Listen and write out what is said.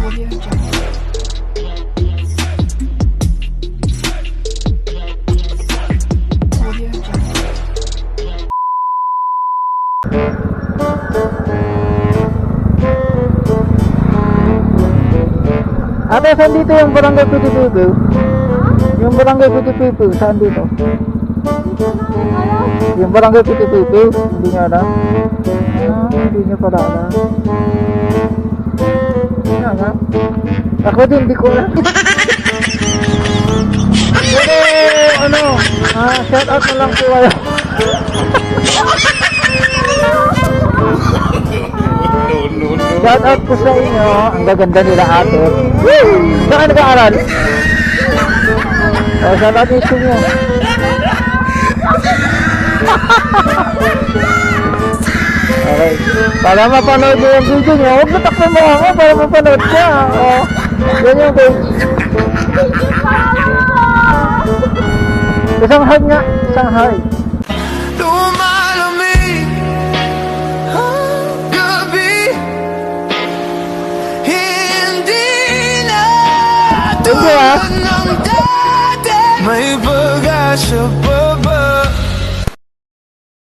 Ate, saan dito yung barangay Putipipu? Yung barangay Putipipu, saan dito? Yung barangay Putipipu, hindi nyo alam? Hindi nyo pala alam. Nga. Ako din, hindi ko alam. Pero, shout out na lang po kayo. Shout out po sa inyo. Ang gaganda nila ate. Saan ka nag-aaral? Shout out yung school nyo. Okay. Para mapanood nyo yung video nyo, huwag natakbo mo ako para mapanood siya. Yan yung page. Isang hug nga. Isang hug. Thank you, ah. May pag-asa pa ba?